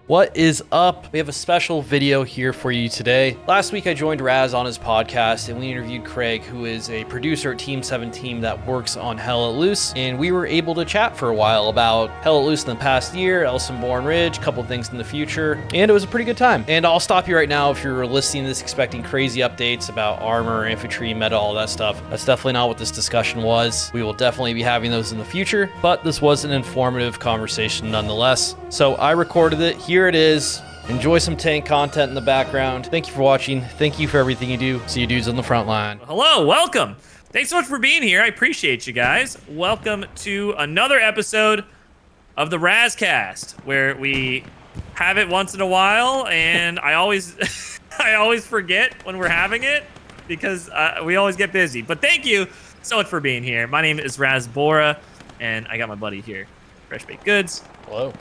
What is up? We have a special video here for you today. Last week I joined Raz on his podcast and we interviewed Craig, who is a producer at Team17 that works on Hell Let Loose, and we were able to chat for a while about Hell Let Loose in the past year, Elsenborn Ridge, a couple things in the future, and it was a pretty good time. And I'll stop you right now if you're listening to this expecting crazy updates about armor, infantry, meta, all that stuff. That's definitely not what this discussion was. We will definitely be having those in the future, but this was an informative conversation nonetheless. So I recorded it. Here it is. Enjoy some tank content in the background. Thank you for watching. Thank you for everything you do. See you dudes on the front line. Hello, welcome. Thanks so much for being here. I appreciate you guys. Welcome to another episode of the Razcast, where we have it once in a while, and I always forget when we're having it because we always get busy. But thank you so much for being here. My name is Raz Bora, and I got my buddy here, Fresh Baked Goods. Hello.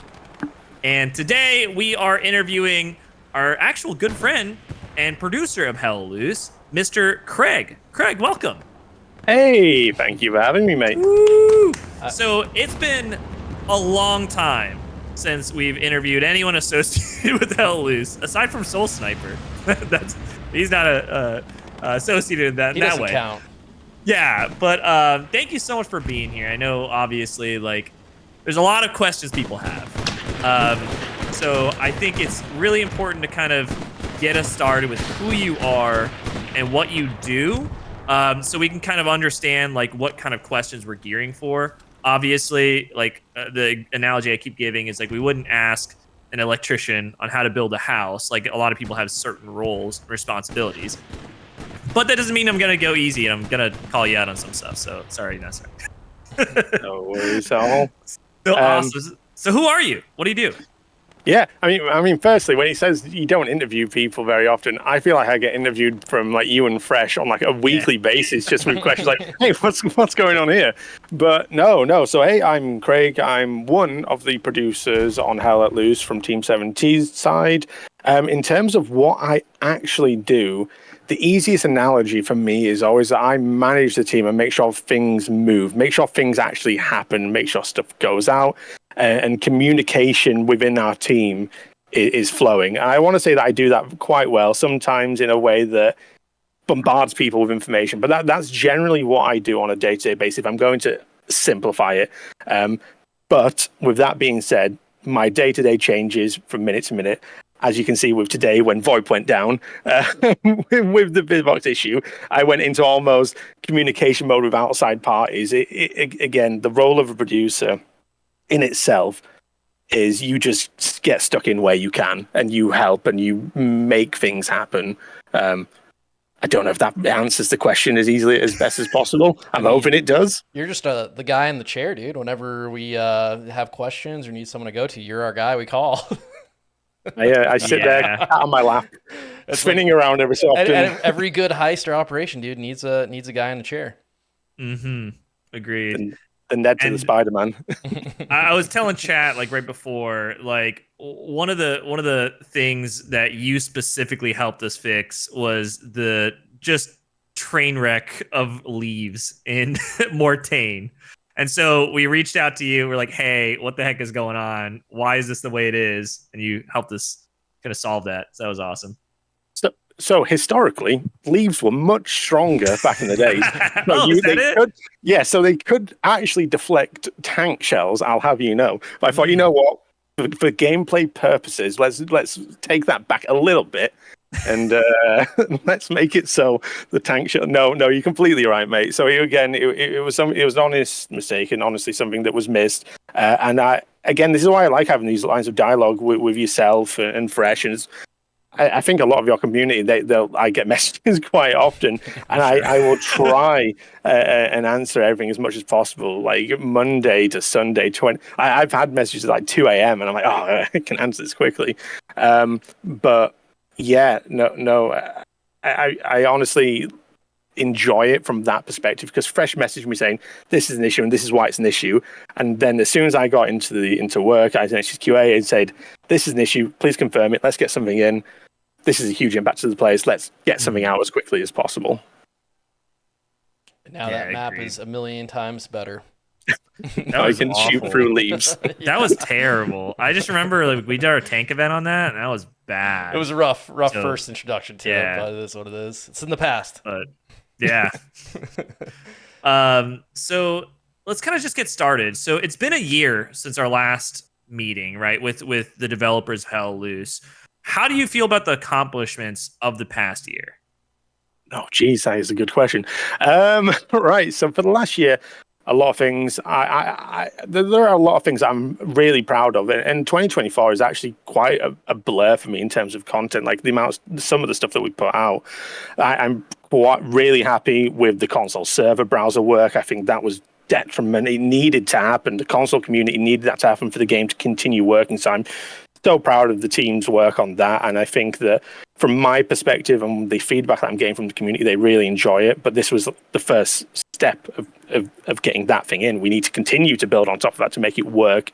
And today we are interviewing our actual good friend and producer of Hell Let Loose, Mr. Craig. Craig, welcome. Hey, thank you for having me, mate. Woo! So it's been a long time since we've interviewed anyone associated with Hell Let Loose, aside from Soul Sniper. He's not associated with that He that doesn't way. count. Yeah, but thank you so much for being here. I know, obviously, there's a lot of questions people have. So I think it's really important to kind of get us started with who you are and what you do, so we can kind of understand what kind of questions we're gearing for. Obviously, the analogy I keep giving is we wouldn't ask an electrician on how to build a house. A lot of people have certain roles and responsibilities, but that doesn't mean I'm gonna go easy and I'm gonna call you out on some stuff. So sorry, no, sorry. No worries at all. So awesome. So who are you? What do you do? Yeah, I mean, firstly, when he says you don't interview people very often, I feel like I get interviewed from you and Fresh on a weekly basis, just with questions hey, what's going on here? But no. So hey, I'm Craig. I'm one of the producers on Hell Let Loose from Team17's side. In terms of what I actually do, the easiest analogy for me is always that I manage the team and make sure things move, make sure things actually happen, make sure stuff goes out, and communication within our team is flowing. And I want to say that I do that quite well, sometimes in a way that bombards people with information, but that's generally what I do on a day-to-day basis, if I'm going to simplify it. But with that being said, my day-to-day changes from minute to minute. As you can see with today, when VoIP went down with the BizBox issue, I went into almost communication mode with outside parties. Again, the role of a producer in itself is you just get stuck in where you can and you help and you make things happen. I don't know if that answers the question as best as possible. I'm hoping it does. You're just the guy in the chair, dude. Whenever we have questions or need someone to go to, you're our guy we call. I sit there cat on my lap, spinning around every so often. And every good heist or operation, dude, needs a guy in a chair. Mm-hmm. Agreed. The Ned to the Spider-Man. I was telling chat right before, one of the things that you specifically helped us fix was the just train wreck of leaves in Mortain. And so we reached out to you. We're like, hey, what the heck is going on? Why is this the way it is? And you helped us kind of solve that. So that was awesome. So historically, leaves were much stronger back in the days. So they could actually deflect tank shells, I'll have you know. But I thought, you know what? For gameplay purposes, let's take that back a little bit. And let's make it so the tank shell. No, you're completely right, mate. So it was an honest mistake, and honestly something that was missed. And this is why I like having these lines of dialogue with yourself and Fresh. And I think a lot of your community, I get messages quite often, and I will try and answer everything as much as possible. Monday to Sunday, I've had messages at 2 a.m. and I'm like, oh, I can answer this quickly. But yeah, no. I honestly enjoy it from that perspective, because Fresh messaged me saying this is an issue and this is why it's an issue, and then as soon as I got into work, I messaged QA and said this is an issue, please confirm it, let's get something in, this is a huge impact to the players, let's get something out as quickly as possible. Now that map is a million times better. That I was can shoot awful. through leaves. That was terrible. I just remember like we did our tank event on that, and that was bad. It was a rough So, first introduction to it, yeah. but it is what it is. It's in the past. But yeah. So let's kind of just get started. So it's been a year since our last meeting, right? With the developers of Hell Loose. How do you feel about the accomplishments of the past year? Oh, geez, that is a good question. Right. So for the last year, a lot of things. There are a lot of things I'm really proud of, and 2024 is actually quite a blur for me in terms of content. Like some of the stuff that we put out, I'm quite really happy with the console server browser work. I think that was detriment. It needed to happen. The console community needed that to happen for the game to continue working. So I'm so proud of the team's work on that, and I think that from my perspective and the feedback that I'm getting from the community, they really enjoy it. But this was the first step of getting that thing in. We need to continue to build on top of that to make it work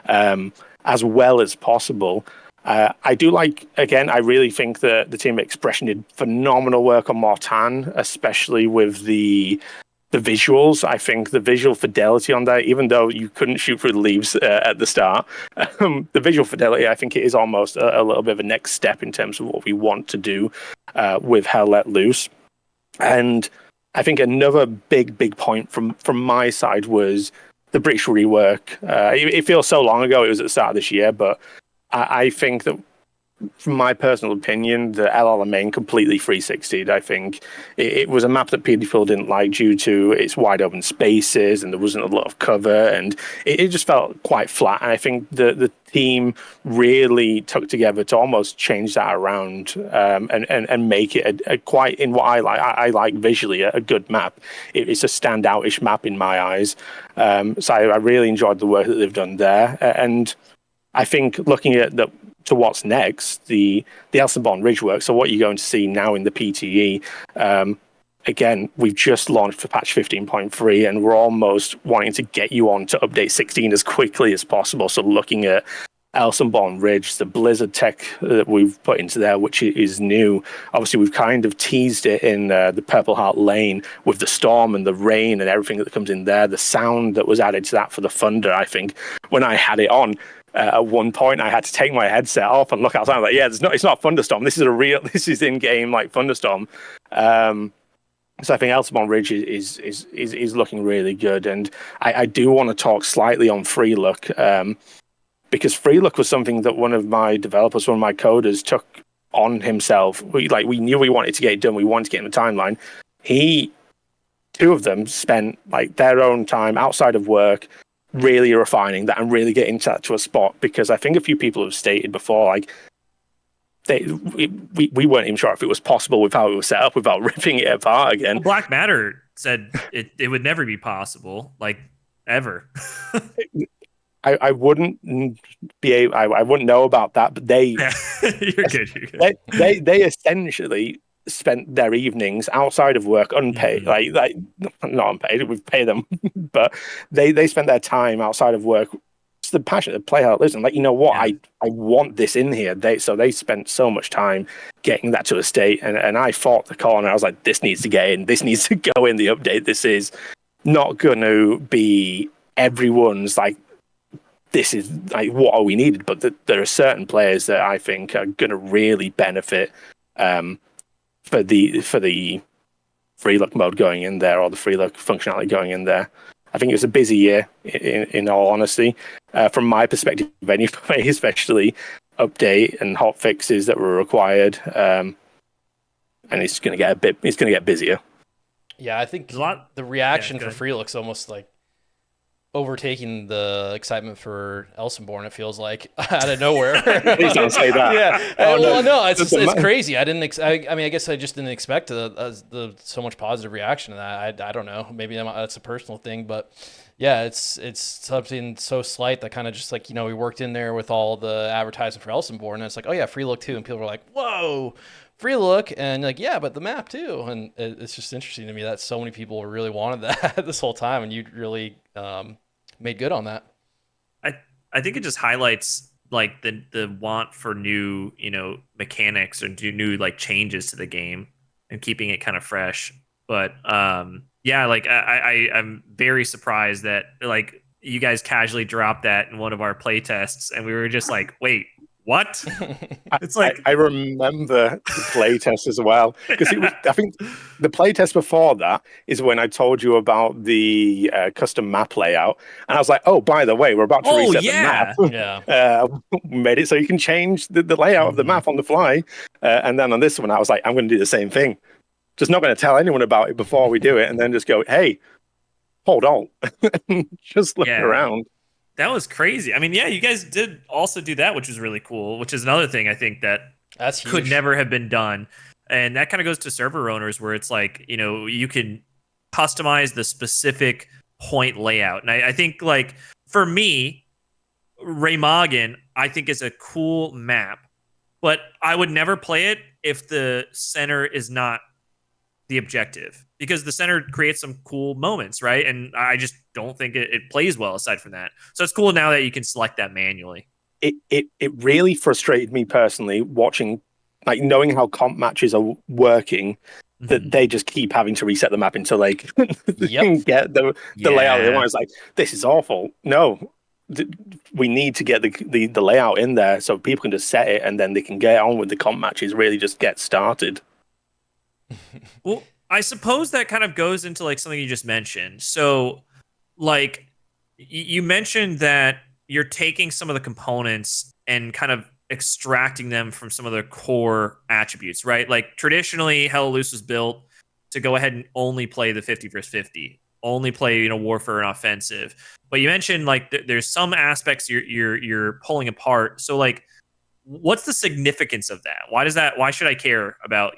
as well as possible. I do like, again, I really think that the team at Expression did phenomenal work on Mortan, especially with the visuals. I think the visual fidelity on that, even though you couldn't shoot through the leaves at the start, the visual fidelity, I think it is almost a little bit of a next step in terms of what we want to do with Hell Let Loose. And I think another big point from my side was the British rework. It feels so long ago. It was at the start of this year, but I think that from my personal opinion, the LLMain completely 360'd. I think it was a map that people didn't like due to its wide open spaces and there wasn't a lot of cover, and it just felt quite flat. And I think the team really took together to almost change that around and make it a quite, in what I like visually, a good map. It's a standout-ish map in my eyes. So I really enjoyed the work that they've done there. And I think looking at to what's next, the Elsenborn Ridge work. So what you're going to see now in the PTE, again, we've just launched for patch 15.3, and we're almost wanting to get you on to update 16 as quickly as possible. So looking at Elsenborn Ridge, the Blizzard tech that we've put into there, which is new. Obviously, we've kind of teased it in the Purple Heart Lane with the storm and the rain and everything that comes in there. The sound that was added to that for the thunder, I think, when I had it on, at one point, I had to take my headset off and look outside. I'm like, yeah, it's not a thunderstorm. This is in-game like thunderstorm. So I think Elsenborn Ridge is looking really good, and I do want to talk slightly on Free Look, because Free Look was something that one of my developers, one of my coders, took on himself. We knew we wanted to get it done. We wanted to get in the timeline. Two of them spent like their own time outside of work, really refining that and really getting that to a spot, because I think a few people have stated before, like we weren't even sure if it was possible with how it was set up without ripping it apart again. Well, Black Matter said it would never be possible, like ever. I wouldn't I wouldn't know about that, but You're good. You're good. They essentially spent their evenings outside of work unpaid, like not unpaid, we've paid them, but they spent their time outside of work. It's the passion to play how it lives, and like, you know what, I want this in here. They spent so much time getting that to a state, and I fought the corner. I was like, this needs to get in, this needs to go in the update. This is not going to be everyone's like, this is like what are we needed, but there are certain players that I think are going to really benefit for the Free Look mode going in there, or the Free Look functionality going in there. I think it was a busy year, in all honesty, from my perspective anyway, especially update and hot fixes that were required, and it's going to get busier. Yeah, I think the reaction for Free Look's almost like overtaking the excitement for Elsenborn. It feels like out of nowhere. Please don't say that. Yeah. No, it's crazy. I guess I just didn't expect so much positive reaction to that. I don't know. Maybe that's a personal thing, but yeah, it's something so slight that kind of just like, we worked in there with all the advertising for Elsenborn, and it's like, oh yeah, Free Look too, and people were like, whoa, Free Look, and like, yeah, but the map too, and it's just interesting to me that so many people really wanted that this whole time, and you really made good on that. I think it just highlights like the want for new, mechanics or new like changes to the game and keeping it kind of fresh. But Yeah, like I'm very surprised that like you guys casually dropped that in one of our play tests, and we were just like, wait, what? It's like I remember the playtest as well, because it was, I think the playtest before that is when I told you about the custom map layout, and I was like, oh, by the way, we're about to oh reset the map. yeah. Yeah. Made it so you can change the layout of the map on the fly. And then on this one, I was like, I'm going to do the same thing. Just not going to tell anyone about it before we do it, and then just go, hey, hold on, just look Yeah. around. That was crazy. I mean, yeah, you guys did also do that, which was really cool, which is another thing I think that That's huge. could never have been done. And that kind of goes to server owners where it's like, you can customize the specific point layout. And I think like for me, Remagen, I think is a cool map, but I would never play it if the center is not the objective, because the center creates some cool moments, right? And I just don't think it plays well aside from that. So it's cool now that you can select that manually. It really frustrated me personally watching, like knowing how comp matches are working, that they just keep having to reset the map until they can get the layout they want. It's like, this is awful. No, we need to get the layout in there so people can just set it and then they can get on with the comp matches, really just get started. Well, I suppose that kind of goes into like something you just mentioned. So, like, you mentioned that you're taking some of the components and kind of extracting them from some of their core attributes, right? Like, traditionally, Hell Loose was built to go ahead and only play the 50 versus 50, only play warfare and offensive. But you mentioned like there's some aspects you're pulling apart. So, like, what's the significance of that? Why should I care about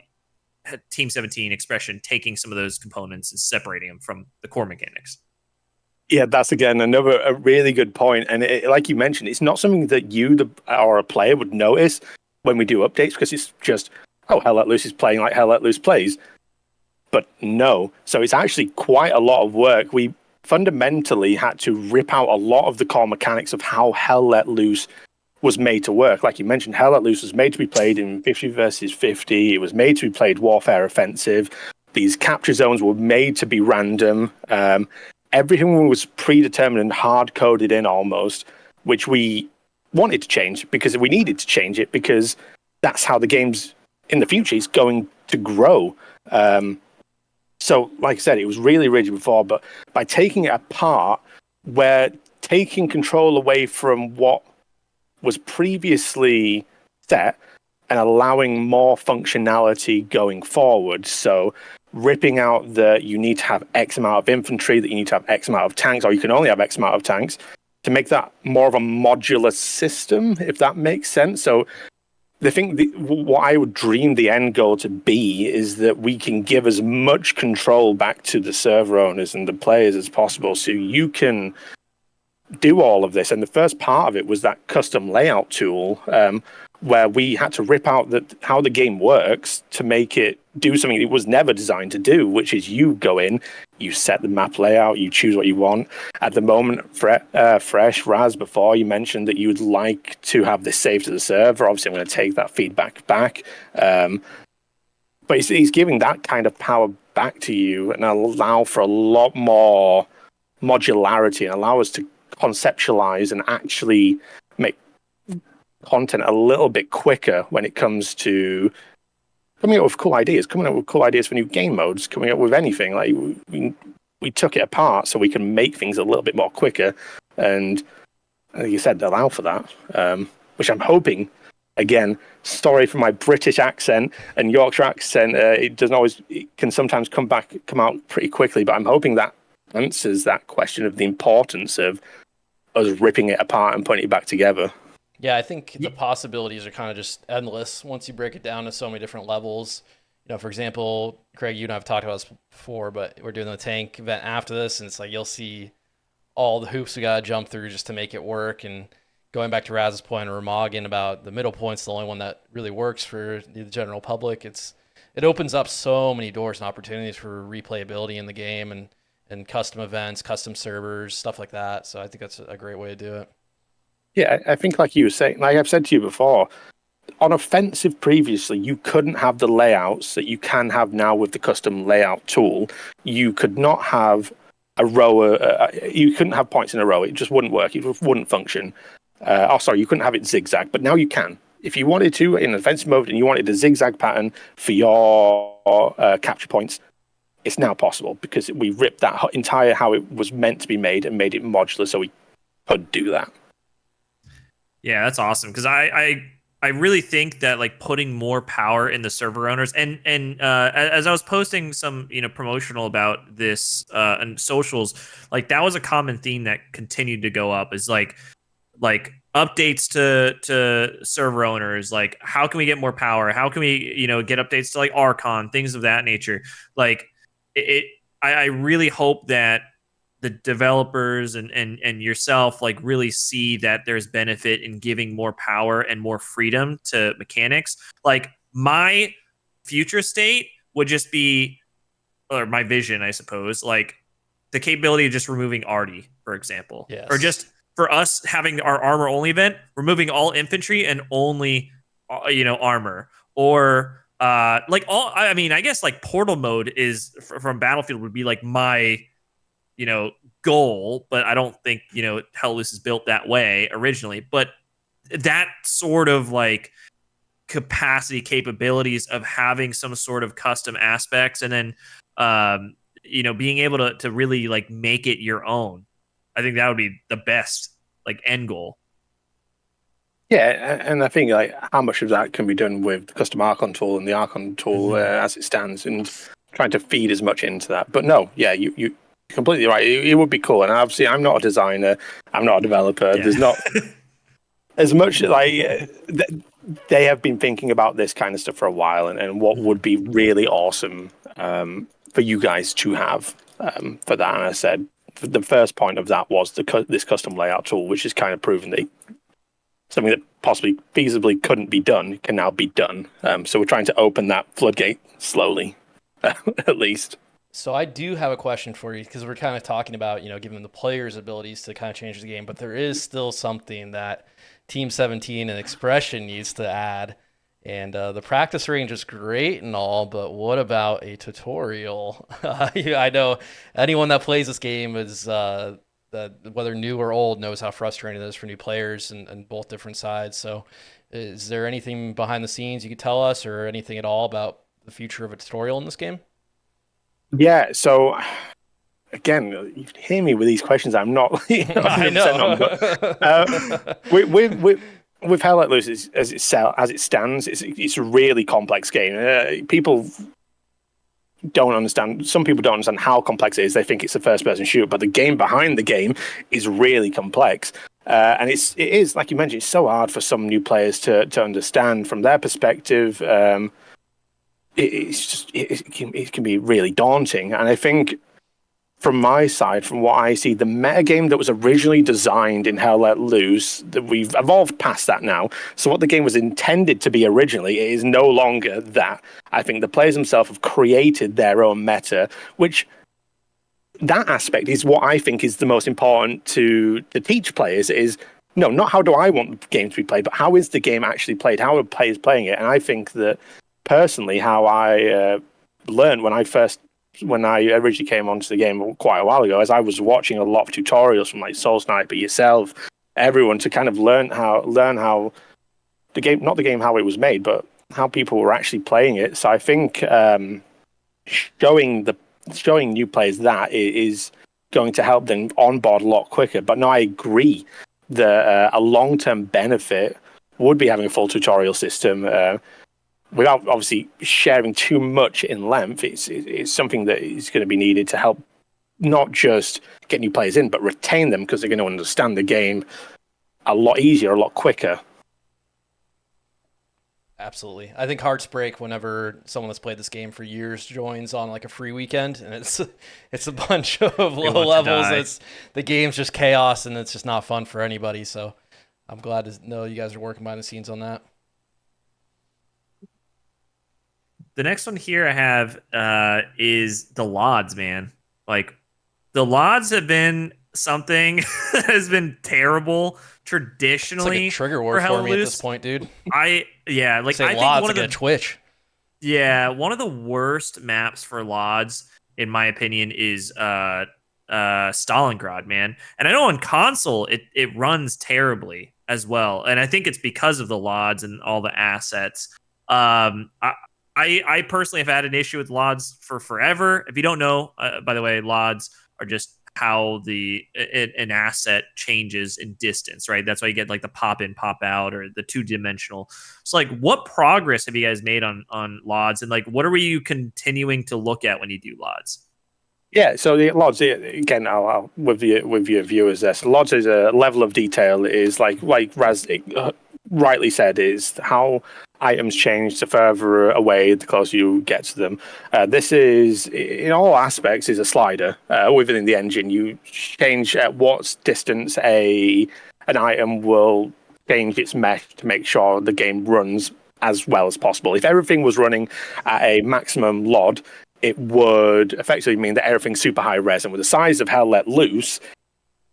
Team 17 expression taking some of those components and separating them from the core mechanics? Yeah, that's again a really good point. And like you mentioned, it's not something that or a player would notice when we do updates, because it's just, oh, Hell Let Loose is playing like Hell Let Loose plays. But no, so it's actually quite a lot of work. We fundamentally had to rip out a lot of the core mechanics of how Hell Let Loose was made to work. Like you mentioned, Hell Let Loose was made to be played in 50 versus 50. It was made to be played warfare offensive. These capture zones were made to be random. Everything was predetermined and hard-coded in almost, which we wanted to change because we needed to change it, because that's how the game's in the future is going to grow. So, like I said, it was really rigid before, but by taking it apart, we're taking control away from what was previously set and allowing more functionality going forward. So ripping out you need to have X amount of infantry, that you need to have X amount of tanks, or you can only have X amount of tanks, to make that more of a modular system, if that makes sense. So the thing, what I would dream the end goal to be is that we can give as much control back to the server owners and the players as possible, so you can do all of this. And the first part of it was that custom layout tool, where we had to rip out how the game works to make it do something it was never designed to do, which is you go in, you set the map layout, you choose what you want. At the moment, Fresh, Raz, before you mentioned that you would like to have this saved to the server. Obviously, I'm going to take that feedback back. But he's giving that kind of power back to you and allow for a lot more modularity and allow us to conceptualize and actually make content a little bit quicker when it comes to coming up with cool ideas for new game modes, coming up with anything. Like we took it apart so we can make things a little bit more quicker, and like you said, allow for that, which I'm hoping, again, sorry for my British accent and Yorkshire accent, it can sometimes come out pretty quickly, but I'm hoping that answers that question of the importance of us ripping it apart and putting it back together. Yeah, I think the possibilities are kind of just endless once you break it down to so many different levels. For example, Craig, you and I have talked about this before, but we're doing the tank event after this, and it's like you'll see all the hoops we got to jump through just to make it work. And going back to Raz's point or Remagen about the middle point's the only one that really works for the general public. It opens up so many doors and opportunities for replayability in the game and custom events, custom servers, stuff like that. So I think that's a great way to do it. Yeah, I think like you were saying, like I've said to you before, on offensive previously, you couldn't have the layouts that you can have now with the custom layout tool. You could not have a row. You couldn't have points in a row. It just wouldn't work. It wouldn't function. You couldn't have it zigzag, but now you can. If you wanted to in offensive mode and you wanted a zigzag pattern for your capture points, it's now possible because we ripped that entire how it was meant to be made and made it modular, so we could do that. Yeah, that's awesome because I really think that like putting more power in the server owners and as I was posting some promotional about this and socials, like that was a common theme that continued to go up is like updates to server owners, like how can we get more power, how can we get updates to like Archon, things of that nature. Like I really hope that the developers and yourself like really see that there's benefit in giving more power and more freedom to mechanics. Like my future state would just be, or my vision, I suppose, like the capability of just removing Artie, for example. Yes. Or just for us having our armor only event, removing all infantry and only armor. Or I guess like portal mode is from Battlefield would be like my goal, but I don't think Hell Loose is built that way originally. But that sort of like capabilities of having some sort of custom aspects, and then being able to really like make it your own. I think that would be the best like end goal. Yeah, and I think like how much of that can be done with the custom Archon tool and the Archon tool as it stands, and trying to feed as much into that. But no, yeah, you're completely right. It would be cool, and obviously I'm not a designer, I'm not a developer. Yeah. There's not as much like they have been thinking about this kind of stuff for a while, and what would be really awesome for you guys to have for that. And I said the first point of that was this custom layout tool, which is kind of proven that something that possibly feasibly couldn't be done can now be done. So we're trying to open that floodgate slowly, at least. So I do have a question for you, because we're kind of talking about, giving the players abilities to kind of change the game, but there is still something that Team17 and Expression needs to add. And the practice range is great and all, but what about a tutorial? I know anyone that plays this game is, whether new or old, knows how frustrating it is for new players and both different sides. So is there anything behind the scenes you could tell us, or anything at all about the future of a tutorial in this game? Yeah, so again, you hear me with these questions. I'm not. I know. With Hell Let Loose, as it stands, it's a really complex game. People don't understand. Some people don't understand how complex it is. They think it's a first-person shooter, but the game behind the game is really complex. And it is, like you mentioned, it's so hard for some new players to understand from their perspective. It can be really daunting. And I think from my side, from what I see, the metagame that was originally designed in Hell Let Loose, that we've evolved past that now. So what the game was intended to be originally, it is no longer that. I think the players themselves have created their own meta, which that aspect is what I think is the most important to teach players is, no, not how do I want the game to be played, but how is the game actually played? How are players playing it? And I think that personally, how I learned when I originally came onto the game quite a while ago, as I was watching a lot of tutorials from like Soul Sniper, yourself, everyone, to kind of learn how the game, not the game how it was made, but how people were actually playing it. So I think showing new players that is going to help them onboard a lot quicker. But no, I agree that a long-term benefit would be having a full tutorial system. Without obviously sharing too much in length, it's something that is going to be needed to help not just get new players in, but retain them, because they're going to understand the game a lot easier, a lot quicker. Absolutely. I think hearts break whenever someone that's played this game for years joins on like a free weekend, and it's a bunch of low levels. The game's just chaos, and it's just not fun for anybody. So I'm glad to know you guys are working behind the scenes on that. The next one here I have is the LODs, man. Like, the LODs have been something that has been terrible It's like traditionally a trigger for word Hell for me at this Loose. point, dude. Like Say I think lots, one I of get a the twitch. one of the worst maps for LODs, in my opinion, is Stalingrad, man. And I know on console it runs terribly as well, and I think it's because of the LODs and all the assets. Um, I I personally have had an issue with LODs for forever. If you don't know, by the way, LODs are just how an asset changes in distance, right? That's why you get like the pop in, pop out, or the 2-dimensional. So, like, what progress have you guys made on LODs, and like, what are you continuing to look at when you do LODs? Yeah, so the LODs again, I'll with your viewers there. So LODs is a level of detail is like Raz rightly said, is how items change the further away the closer you get to them. This is in all aspects is a slider within the engine. You change at what distance an item will change its mesh to make sure the game runs as well as possible. If everything was running at a maximum LOD, it would effectively mean that everything's super high res, and with the size of Hell Let Loose,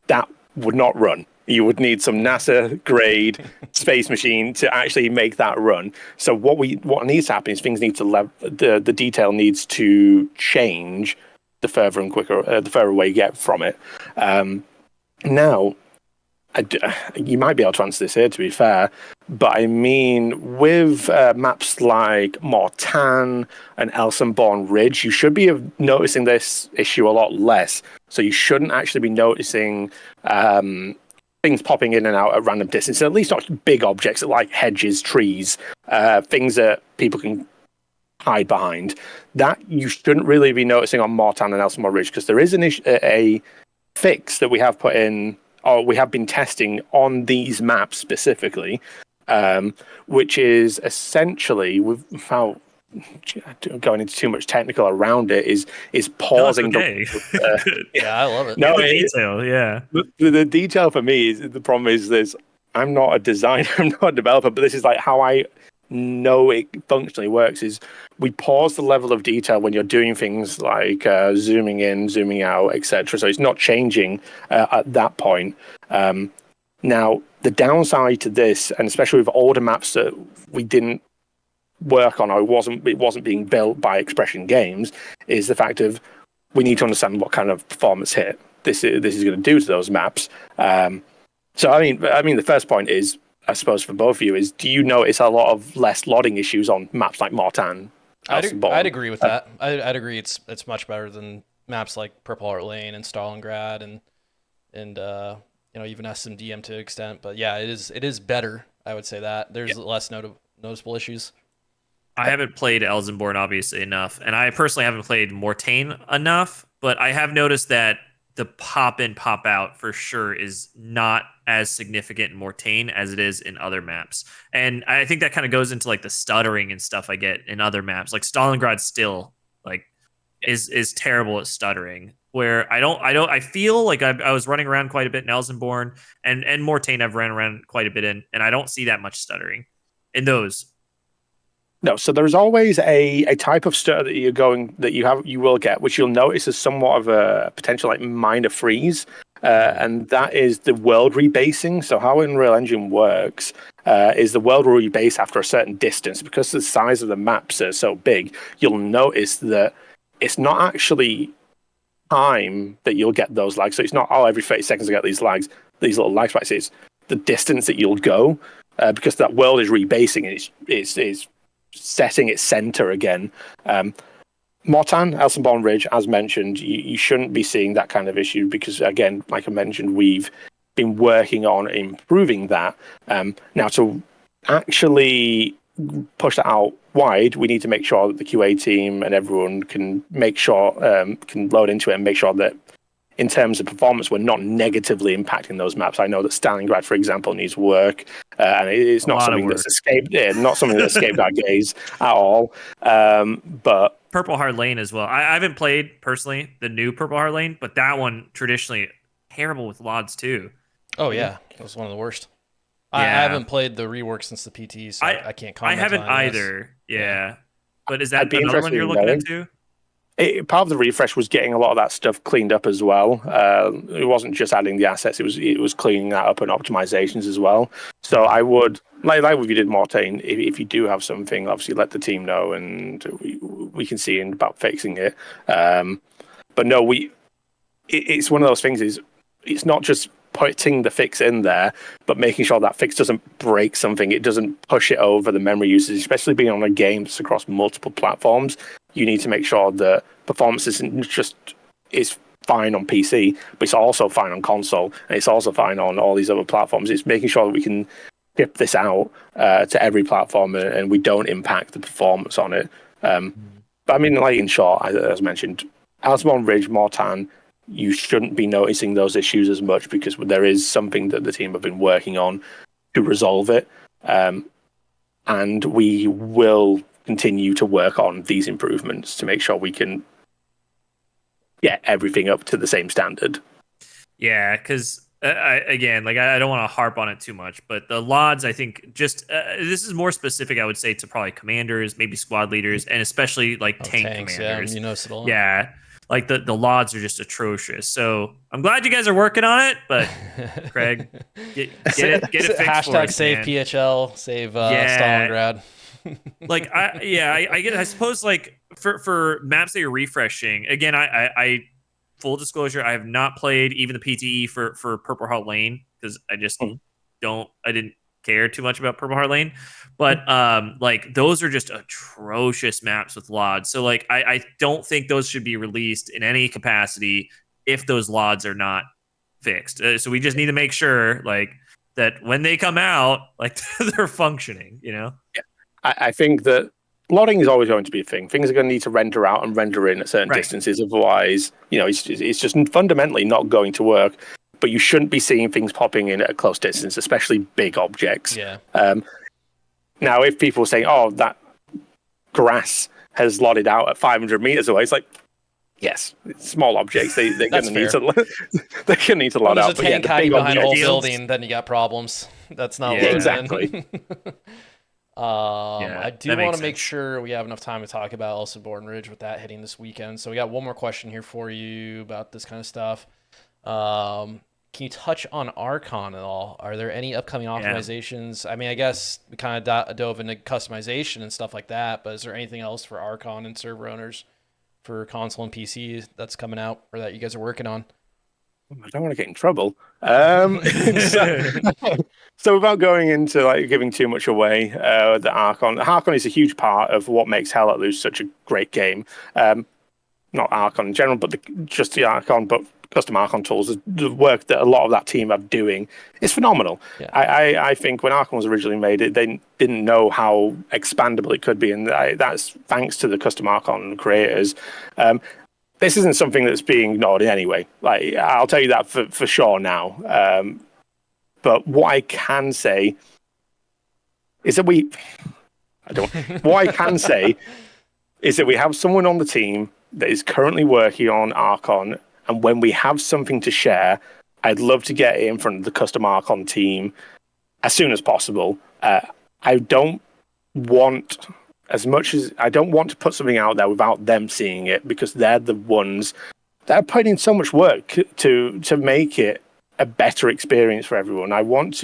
that would not run. You would need some NASA grade space machine to actually make that run. So what needs to happen is things need to the detail needs to change the further and quicker the further away you get from it. Now, you might be able to answer this here, to be fair, but I mean, with maps like Mortan and Elsenborn Ridge, you should be noticing this issue a lot less. So you shouldn't actually be noticing things popping in and out at random distances, at least not big objects like hedges, trees, things that people can hide behind. That you shouldn't really be noticing on Mortan and Elsenborn Ridge, because there is a fix that we have put in, or we have been testing on these maps specifically, which is essentially, without going into too much technical around it, is pausing okay. Yeah, I love it. No, the detail, yeah. the detail for me is the problem is this. I'm not a designer, I'm not a developer, but this is like how I know it functionally works. Is we pause the level of detail when you're doing things like zooming in, zooming out, etc. So it's not changing at that point. Now, the downside to this, and especially with older maps that we didn't work on, or it wasn't being built by Expression Games, is the fact of we need to understand what kind of performance hit this is going to do to those maps. So I mean, the first point is, I suppose for both of you, is do you notice a lot of less lodding issues on maps like Mortan? I'd agree with that. I'd agree it's much better than maps like Purple Heart Lane and Stalingrad and even SMDM to an extent. But yeah, it is better. I would say that there's less noticeable issues. I haven't played Elsenborn obviously enough, and I personally haven't played Mortain enough, but I have noticed that the pop in, pop out for sure is not as significant in Mortain as it is in other maps. And I think that kind of goes into like the stuttering and stuff I get in other maps. Like Stalingrad still like is terrible at stuttering. Where I feel like I was running around quite a bit in Elsenborn, and Mortain I've ran around quite a bit in, and I don't see that much stuttering in those. No, so there's always a type of stutter that you will get, which you'll notice is somewhat of a potential like minor freeze, and that is the world rebasing. So how Unreal Engine works is the world will rebase after a certain distance, because the size of the maps are so big. You'll notice that it's not actually time that you'll get those lags. So it's not every 30 seconds I get these lags, these little lag spikes. It's the distance that you'll go, because that world is rebasing and it's setting its center again. Mortan, Elsenborn Ridge, as mentioned, you shouldn't be seeing that kind of issue, because, again, like I mentioned, we've been working on improving that. Now, to actually push that out wide, we need to make sure that the QA team and everyone can make sure, can load into it and make sure that in terms of performance, we're not negatively impacting those maps. I know that Stalingrad, for example, needs work, and it's not something that's escaped our gaze at all. But Purple Heart Lane as well. I haven't played personally the new Purple Heart Lane, but that one traditionally terrible with LODs too. Oh yeah, it was one of the worst. Yeah. I haven't played the rework since the PT, so I can't comment. I haven't on this. either. Yeah. But is that I'd be another one interested you're in looking knowing. into? part of the refresh was getting a lot of that stuff cleaned up as well. It wasn't just adding the assets; it was cleaning that up and optimizations as well. So I would like what you did, Mortain. If you do have something, obviously let the team know, and we can see about fixing it. But no, it's one of those things. It's not just putting the fix in there, but making sure that fix doesn't break something. It doesn't push it over the memory usage, especially being on a game that's across multiple platforms. You need to make sure that performance is fine on PC, but it's also fine on console, and it's also fine on all these other platforms. It's making sure that we can ship this out to every platform, and we don't impact the performance on it. But I mean, like in short, as mentioned, Elsenborn Ridge, Mortan, you shouldn't be noticing those issues as much because there is something that the team have been working on to resolve it. And we will continue to work on these improvements to make sure we can get everything up to the same standard. Yeah, because I don't want to harp on it too much, but the LODs, I think, just this is more specific, I would say, to probably commanders, maybe squad leaders, and especially like tanks, commanders. Yeah, you notice it a lot. Yeah, like the LODs are just atrocious. So I'm glad you guys are working on it, but Craig, get it fixed Hashtag for us, save man. PHL, save Stalingrad. Like I get. I suppose like for maps that you're refreshing. Again, I full disclosure, I have not played even the PTE for Purple Heart Lane because I just I didn't care too much about Purple Heart Lane. But like those are just atrocious maps with LODs. So like I don't think those should be released in any capacity if those LODs are not fixed. So we just need to make sure like that when they come out, like they're functioning, you know? Yeah. I think that lodding is always going to be a thing. Things are going to need to render out and render in at certain distances. Otherwise, it's just fundamentally not going to work. But you shouldn't be seeing things popping in at a close distance, especially big objects. Yeah. Now, if people are saying, "Oh, that grass has lodded out at 500 meters away," it's like, yes, it's small objects. They're going to need to. They're going to need to load out. There's a tank hiding behind a whole building, then you got problems. That's not exactly. I do want to make sure we have enough time to talk about Elsenborn Ridge with that hitting this weekend. So we got one more question here for you about this kind of stuff. Can you touch on Archon at all? Are there any upcoming optimizations? I mean, I guess we kind of dove into customization and stuff like that, but is there anything else for Archon and server owners for console and PC that's coming out or that you guys are working on? I don't want to get in trouble. So without going into like giving too much away, the Archon is a huge part of what makes Hell Let Loose such a great game. Not Archon in general, but just the Archon, but custom Archon tools. The work that a lot of that team are doing is phenomenal. Yeah. I think when Archon was originally made, they didn't know how expandable it could be, and that's thanks to the custom Archon creators. This isn't something that's being ignored in any way. Like I'll tell you that for sure now. But what I can say is that we have someone on the team that is currently working on Archon, and when we have something to share, I'd love to get it in front of the custom Archon team as soon as possible. I don't want to put something out there without them seeing it, because they're the ones that are putting in so much work to make it a better experience for everyone. I want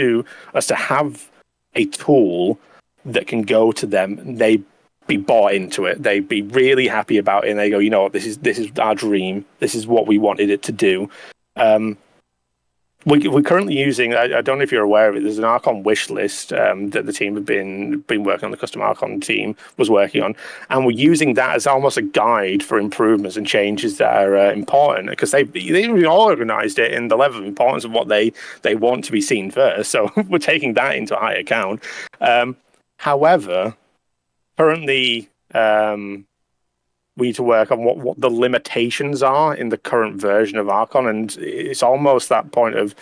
us to have a tool that can go to them. They be bought into it. They'd be really happy about it, and they go, you know what, this is our dream. This is what we wanted it to do. We're currently using, I don't know if you're aware of it, there's an Archon wish list that the team have been working on, the custom Archon team was working on, and we're using that as almost a guide for improvements and changes that are important, because they've organised it in the level of importance of what they want to be seen first, so we're taking that into high account. However, currently, we need to work on what the limitations are in the current version of Archon, and it's almost that point of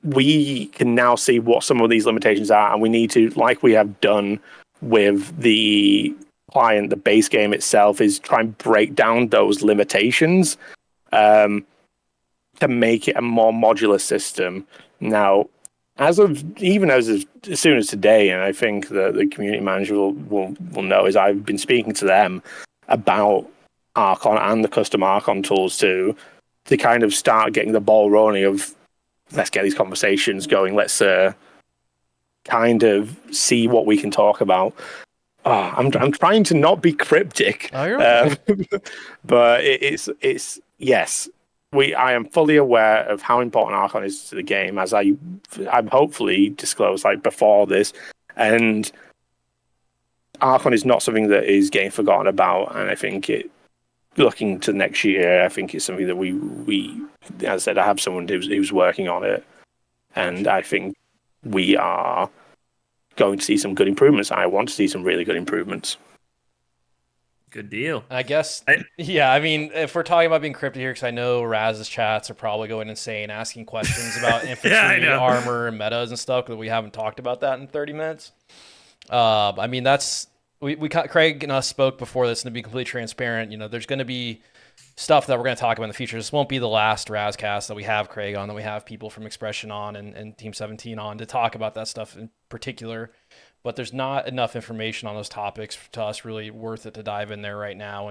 we can now see what some of these limitations are, and we need to, like we have done with the client, the base game itself, is try and break down those limitations to make it a more modular system. Now, as soon as today, and I think the community manager will know, is I've been speaking to them about Archon and the custom Archon tools to kind of start getting the ball rolling of, let's get these conversations going. Let's kind of see what we can talk about. Oh, I'm trying to not be cryptic, Oh, you're okay. but it's yes. I am fully aware of how important Archon is to the game, as I'm hopefully disclosed like before this, and Archon is not something that is getting forgotten about. And I think looking to next year, I think it's something that we as I said, I have someone who's working on it, and I think we are going to see some good improvements. I want to see some really good improvements. Good deal. I guess, yeah, I mean, if we're talking about being cryptic here, because I know Raz's chats are probably going insane asking questions about infantry, armor, and metas and stuff, because we haven't talked about that in 30 minutes. I mean, Craig and us spoke before this, and to be completely transparent, there's going to be stuff that we're going to talk about in the future. This won't be the last Razcast that we have Craig on, that we have people from Expression on and Team 17 on to talk about that stuff in particular. But there's not enough information on those topics to us really worth it to dive in there right now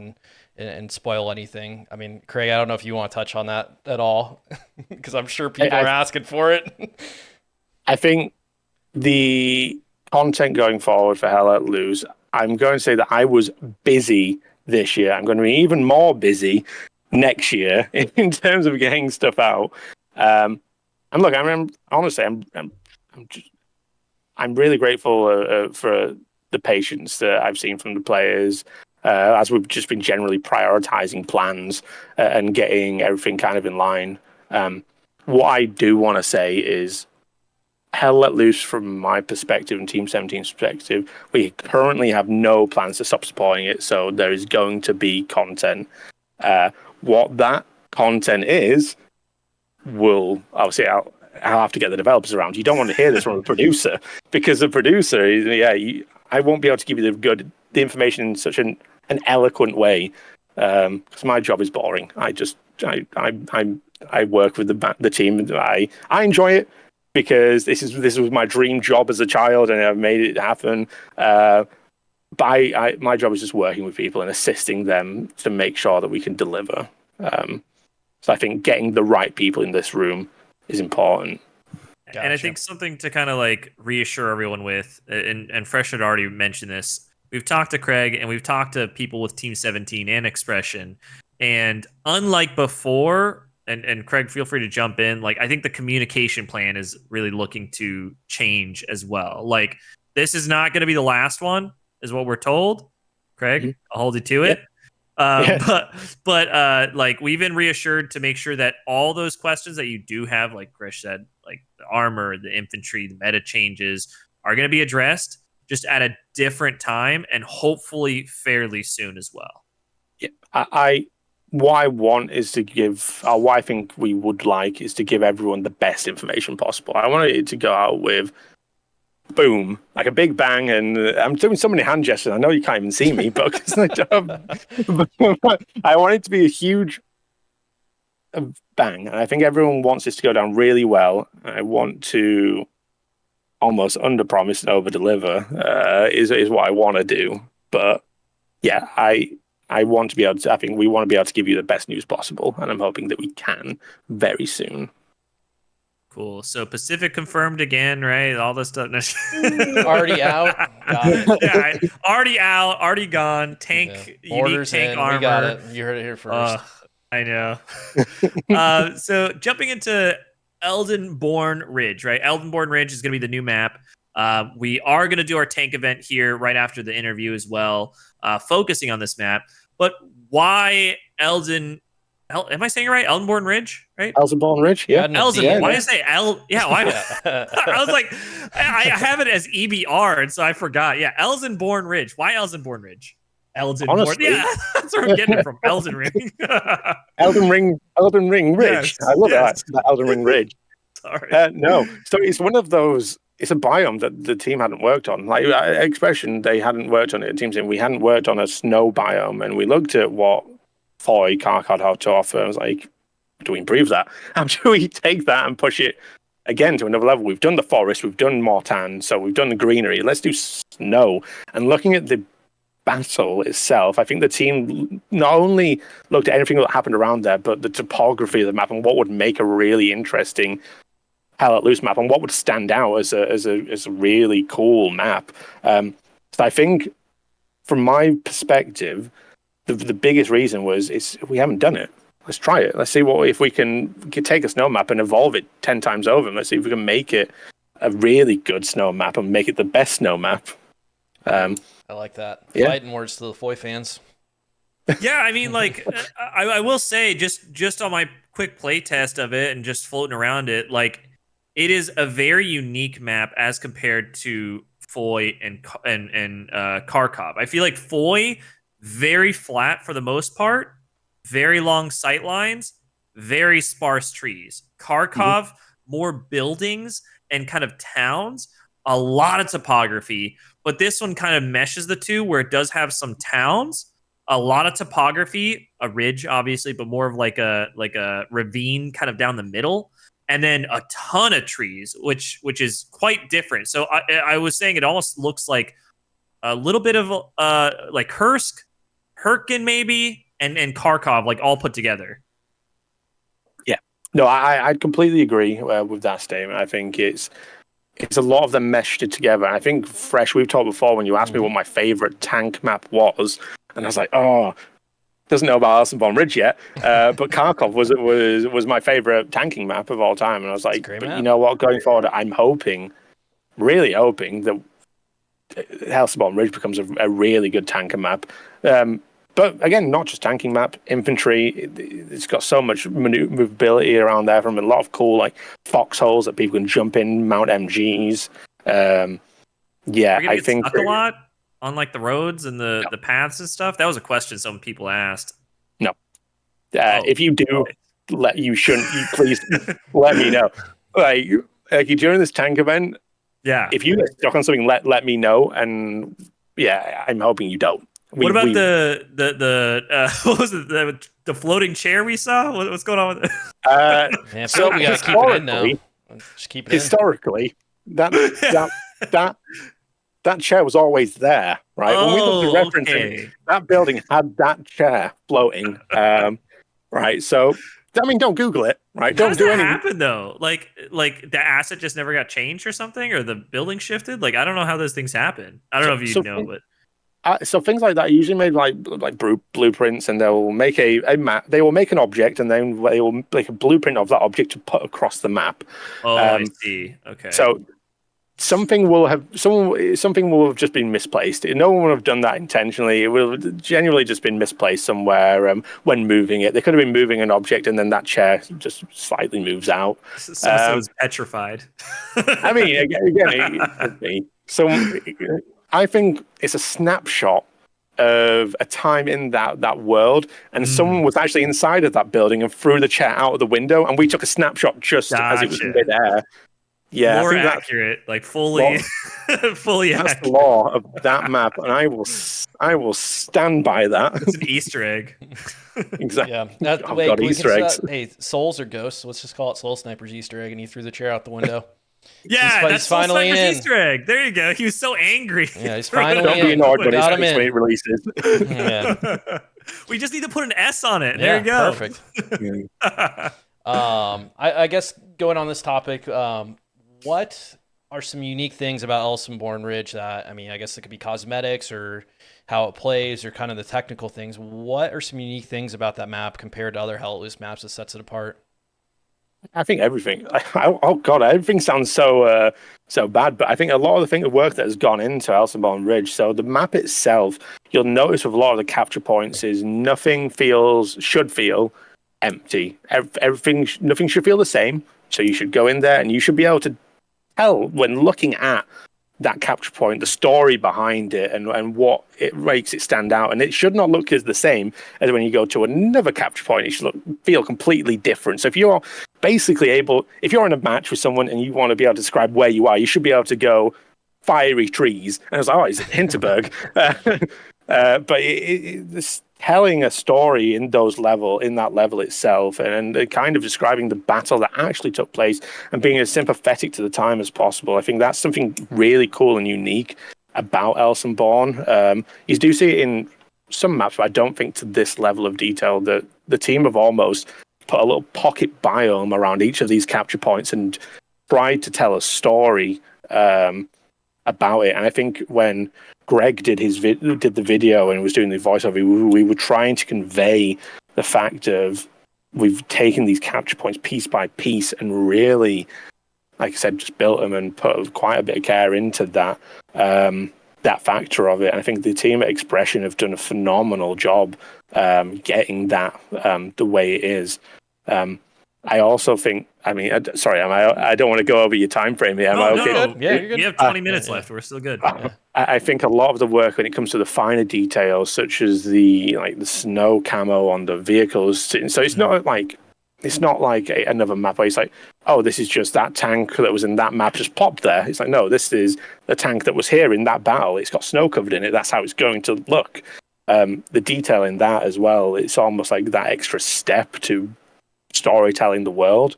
and spoil anything. I mean, Craig, I don't know if you want to touch on that at all, because I'm sure people are asking for it. I think the content going forward for Hell Let Loose, I'm going to say that I was busy this year. I'm going to be even more busy next year in terms of getting stuff out. And look, honestly, I'm really grateful for the patience that I've seen from the players, as we've just been generally prioritizing plans and getting everything kind of in line. What I do want to say is, Hell Let Loose, from my perspective and Team 17's perspective, we currently have no plans to stop supporting it, so there is going to be content. What that content is, obviously I'll have to get the developers around. You don't want to hear this from a producer, because the producer, I won't be able to give you the information in such an eloquent way, because my job is boring. I work with the team. I enjoy it, because this was my dream job as a child, and I've made it happen. But my job is just working with people and assisting them to make sure that we can deliver. So I think getting the right people in this room is important. Gotcha. And I think something to kind of like reassure everyone with, and Fresh had already mentioned this, we've talked to Craig and we've talked to people with Team 17 and Expression, and unlike before, and Craig, feel free to jump in, like I think the communication plan is really looking to change as well. Like, this is not going to be the last one, is what we're told. Craig, mm-hmm. I'll hold you to it. But like, we've been reassured to make sure that all those questions that you do have, like Krish said, like the armor, the infantry, the meta changes, are going to be addressed just at a different time, and hopefully fairly soon as well. Yeah, what I want is to give, or what I think we would like is to give everyone the best information possible. I want it to go out with boom, like a big bang, and I'm doing so many hand gestures. I know you can't even see me, but I want it to be a huge bang, and I think everyone wants this to go down really well. I want to almost under-promise and over-deliver is what I want to do. But yeah, I want to be able to. I think we want to be able to give you the best news possible, and I'm hoping that we can very soon. Cool. So Pacific confirmed again, right? All this stuff. Already out. Got it. Yeah, already out. Already gone. Tank. Yeah. Unique tank armor. We got it. You heard it here first. I know. So jumping into Elsenborn Ridge, right? Elsenborn Ridge is going to be the new map. We are going to do our tank event here right after the interview as well, focusing on this map. But why am I saying it right? Elsenborn Ridge, right? Elsenborn Ridge, yeah. Elsen. Why did I say L? Yeah, why? I was like, I have it as EBR, and so I forgot. Yeah, Elsenborn Ridge. Why Elsenborn Ridge? Elsenborn. Yeah, that's where I'm getting it from. Elden Ring. Elden Ring Ridge. Yes, I love that Elden Ring Ridge. Sorry. No, so it's one of those. It's a biome that the team hadn't worked on. Like Expression, they hadn't worked on it. Team saying we hadn't worked on a snow biome, and we looked at what Foy Karkad had to offer. I was like, do we improve that? How do we take that and push it again to another level? We've done the forest, we've done Mortan, so we've done the greenery. Let's do snow. And looking at the battle itself, I think the team not only looked at everything that happened around there, but the topography of the map and what would make a really interesting Hell Let Loose map and what would stand out as a really cool map. So I think, from my perspective, the biggest reason is we haven't done it. Let's try it. Let's see if we can take a snow map and evolve it 10 times over. And let's see if we can make it a really good snow map and make it the best snow map. I like that. Yeah. Fighting words to the Foy fans. Yeah, I mean, like, I will say, just on my quick play test of it and just floating around it, like, it is a very unique map as compared to Foy and Kharkov. I feel like Foy, very flat for the most part, very long sight lines, very sparse trees. Kharkov, more buildings and kind of towns, a lot of topography, but this one kind of meshes the two where it does have some towns, a lot of topography, a ridge obviously, but more of like a ravine kind of down the middle, and then a ton of trees, which is quite different. So I was saying it almost looks like a little bit of like Herkin maybe, and Kharkov, like all put together. Yeah, no, I completely agree with that statement. I think it's a lot of them meshed it together. And I think Fresh, we've talked before when you asked me what my favorite tank map was, and I was like, oh, doesn't know about Elsenborn Ridge yet, but Kharkov was my favorite tanking map of all time. And I was like, but you know what, going forward, I'm really hoping that Elsenborn Ridge becomes a really good tanker map. But again, not just tanking map, infantry. It's got so much movability around there from a lot of cool like foxholes that people can jump in, mount MGs. Yeah, I think stuck a lot on like the roads and the paths and stuff. That was a question some people asked. No, if you do, you please let me know. Like during this tank event, yeah. If you get stuck on something, let me know. And yeah, I'm hoping you don't. What about the what was it, the floating chair we saw? What's going on with it? Man, so we gotta keep it in now. Just keep it historically, that chair was always there, right? When we looked at referencing, that building had that chair floating, right? So, I mean, don't Google it, right? How does that happen though? Like the asset just never got changed or something, or the building shifted? Like, I don't know how those things happen. I don't know if you know, but. So things like that are usually made like blueprints, and they'll make a map. They will make an object, and then they will make a blueprint of that object to put across the map. Oh, I see. Okay. So something will have just been misplaced. No one would have done that intentionally. It will have genuinely just been misplaced somewhere when moving it. They could have been moving an object, and then that chair just slightly moves out. Someone was petrified. I mean, again, it could be. So I think it's a snapshot of a time in that world, and someone was actually inside of that building and threw the chair out of the window, and we took a snapshot just as it was in midair. Yeah, more accurate, like fully accurate. That's the law of that map, and I will stand by that. It's an Easter egg. Exactly. Yeah. God, Easter eggs. Hey, souls are ghosts. Let's just call it Soul Sniper's Easter egg, and he threw the chair out the window. Yeah, that's finally in. Easter egg. There you go. He was so angry. Yeah, he's finally Don't be annoyed when it releases. Yeah. We just need to put an S on it. There you go. Perfect. I guess going on this topic, what are some unique things about Elsenborn Ridge that, I mean, I guess it could be cosmetics or how it plays or kind of the technical things. What are some unique things about that map compared to other Hell Let Loose maps that sets it apart? I think everything. Oh God, everything sounds so bad, but I think a lot of the work that has gone into Elsenborn Ridge. So the map itself, you'll notice with a lot of the capture points is nothing should feel empty. Everything, nothing should feel the same. So you should go in there and you should be able to tell when looking at that capture point, the story behind it and what it makes it stand out. And it should not look as the same as when you go to another capture point. It should feel completely different. So if you're basically if you're in a match with someone and you want to be able to describe where you are, you should be able to go fiery trees. And I was like, oh, it's Hinterberg. But it's telling a story in that level itself, and kind of describing the battle that actually took place and being as sympathetic to the time as possible. I think that's something really cool and unique about Elsenborn. You do see it in some maps, but I don't think to this level of detail. That the team have almost put a little pocket biome around each of these capture points and tried to tell a story about it. And I think when Greg did the video and was doing the voiceover, we were trying to convey the fact of we've taken these capture points piece by piece and really, like I said, just built them and put quite a bit of care into that factor of it. And I think the team at Expression have done a phenomenal job getting that the way it is. I also think, I mean, sorry, I don't want to go over your time frame here. Am I okay? No. Yeah, you're good. You have 20 minutes left. We're still good. I think a lot of the work when it comes to the finer details, such as the snow camo on the vehicles, so it's not like another map where it's like, oh, this is just that tank that was in that map just popped there. It's like, no, this is the tank that was here in that battle. It's got snow covered in it. That's how it's going to look. The detail in that as well, it's almost like that extra step to storytelling the world.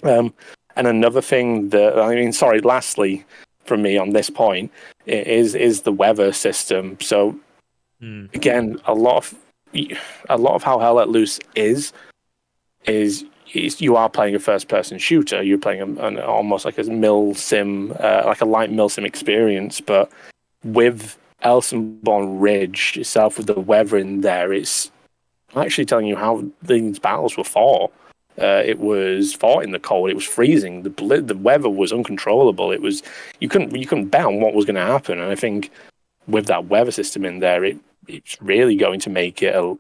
And another thing lastly from me on this point is the weather system. So again, a lot of how Hell Let Loose is you are playing a first-person shooter. You're playing an almost like a mill sim, like a light mill sim experience. But with Elsenborn Ridge itself, with the weather in there, it's actually telling you how these battles were fought. It was fought in the cold. It was freezing. The weather was uncontrollable. It was you couldn't bet on what was going to happen. And I think with that weather system in there, it's really going to make it a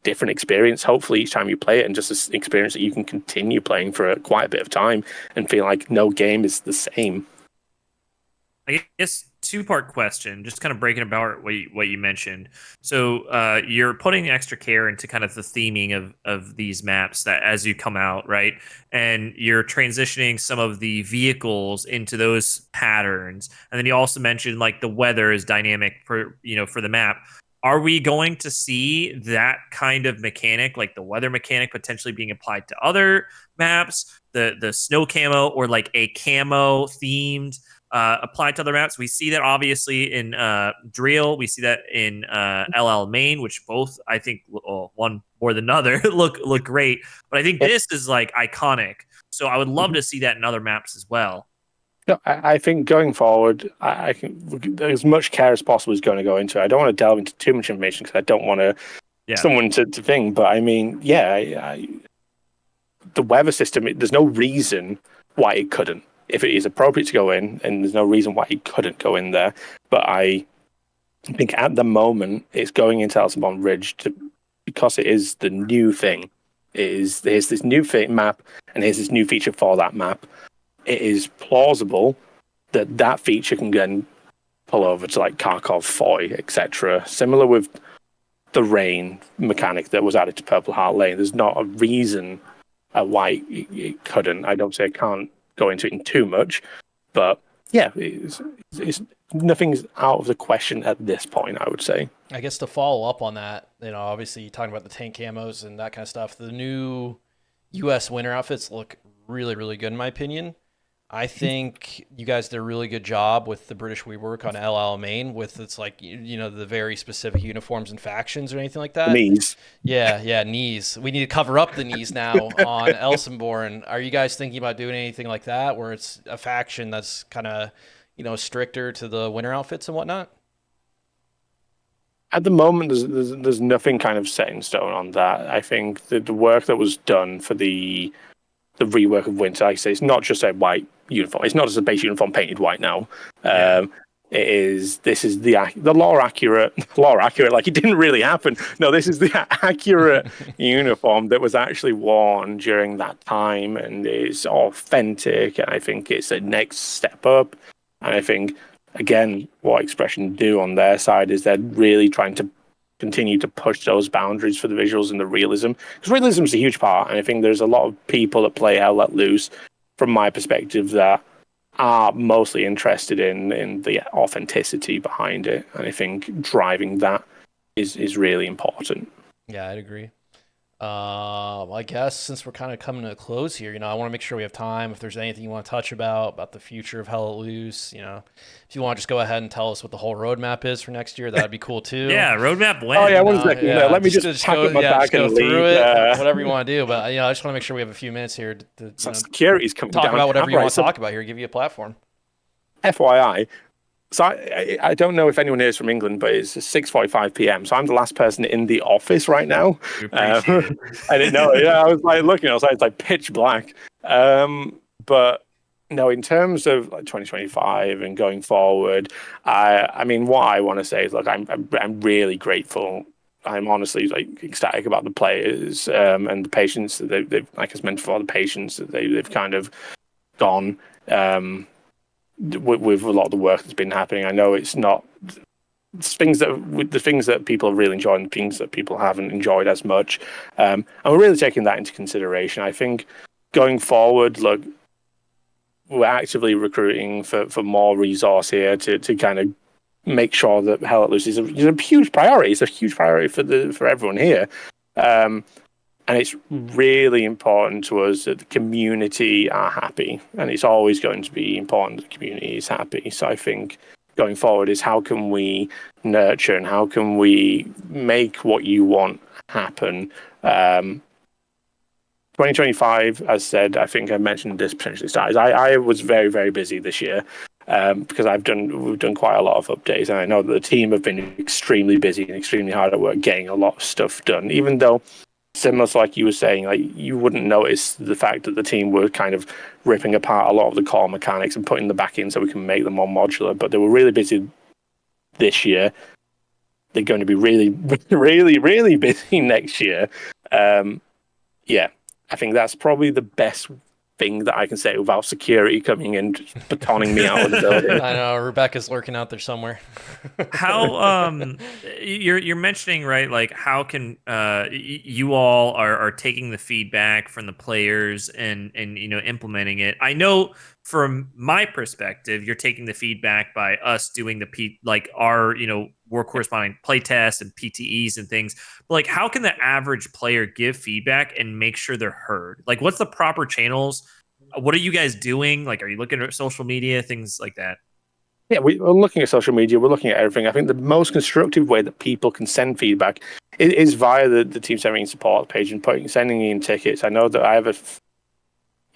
different experience. Hopefully, each time you play it, and just an experience that you can continue playing for quite a bit of time and feel like no game is the same. I guess two-part question, just kind of breaking about what you mentioned. So you're putting extra care into kind of the theming of these maps that as you come out, right? And you're transitioning some of the vehicles into those patterns. And then you also mentioned like the weather is dynamic for the map. Are we going to see that kind of mechanic, like the weather mechanic, potentially being applied to other maps, the snow camo, or like a camo themed applied to other maps? We see that obviously in Drill. We see that in LL Main, which both I think one more than another look great. But I think this is like iconic. So I would love to see that in other maps as well. No, I think going forward, I think as much care as possible is going to go into it. I don't want to delve into too much information because I don't want someone to think. But I mean, the weather system, there's no reason why it couldn't. If it is appropriate to go in, and there's no reason why it couldn't go in there. But I think at the moment, it's going into Elsenborn Ridge because it is the new thing. There's this new map, and here's this new feature for that map. It is plausible that feature can then pull over to like Kharkov, Foy, etc. Similar with the rain mechanic that was added to Purple Heart Lane. There's not a reason why it couldn't. I don't say it can't go into it in too much, but yeah, it's nothing's out of the question at this point, I would say. I guess to follow up on that, obviously talking about the tank camos and that kind of stuff, the new U.S. winter outfits look really, really good in my opinion. I think you guys did a really good job with the British rework on LL Main with its like, the very specific uniforms and factions or anything like that. Knees. Yeah, knees. We need to cover up the knees now on Elsenborn. Are you guys thinking about doing anything like that where it's a faction that's kind of, stricter to the winter outfits and whatnot? At the moment, there's nothing kind of set in stone on that. I think the work that was done for the rework of winter, like I say, it's not just a white uniform. It's not just a base uniform painted white now. This is the lore accurate, like it didn't really happen. No, this is the accurate uniform that was actually worn during that time, and it's authentic. And I think it's a next step up. And I think, again, what Expression do on their side is they're really trying to continue to push those boundaries for the visuals and the realism, because realism is a huge part. And I think there's a lot of people that play Hell Let Loose, from my perspective, that are mostly interested in the authenticity behind it. And I think driving that is really important. Yeah, I'd agree. I guess since we're kind of coming to a close here, I want to make sure we have time. If there's anything you want to touch about the future of Hell Let Loose, if you want to just go ahead and tell us what the whole roadmap is for next year, that'd be cool too. Yeah, roadmap when? Oh yeah, 1 second. Yeah, Let me just pack up my bag go and through leave. it, whatever you want to do. But I just want to make sure we have a few minutes here to security's coming talk down. about whatever you want to talk about here. Give you a platform. FYI, so I don't know if anyone here is from England, but it's 6:45 p.m. So I'm the last person in the office right now. I didn't know. Yeah, I was like looking. I was like, it's like pitch black. But no, in terms of like 2025 and going forward, I mean, what I want to say is, look, I'm really grateful. I'm honestly like ecstatic about the players and the patience that they've, like I mentioned before, the patience that they've kind of gone. With a lot of the work that's been happening. I know it's not the things that people really enjoy and things that people haven't enjoyed as much. And we're really taking that into consideration. I think going forward, look, we're actively recruiting for more resource here to kind of make sure that Hell Let Loose is a huge priority. It's a huge priority for everyone here. And it's really important to us that the community are happy. And it's always going to be important that the community is happy. So I think going forward is how can we nurture and how can we make what you want happen. 2025, as said, I think I mentioned this potentially started. I was very, very busy this year because we've done quite a lot of updates. And I know that the team have been extremely busy and extremely hard at work getting a lot of stuff done, even though similar to like you were saying, like you wouldn't notice the fact that the team were kind of ripping apart a lot of the core mechanics and putting them back in so we can make them more modular. But they were really busy this year. They're going to be really, really, really busy next year. Yeah, I think that's probably the best thing that I can say without security coming in batoning me out of the building. I know Rebecca's lurking out there somewhere. How you're mentioning, right, like how can you all are taking the feedback from the players and implementing it. I know from my perspective, you're taking the feedback by us doing our war corresponding play tests and PTEs and things. But like, how can the average player give feedback and make sure they're heard? Like, what's the proper channels? What are you guys doing? Like, are you looking at social media, things like that? Yeah, we're looking at social media. We're looking at everything. I think the most constructive way that people can send feedback is via the Team17 support page and sending in tickets. I know that I have a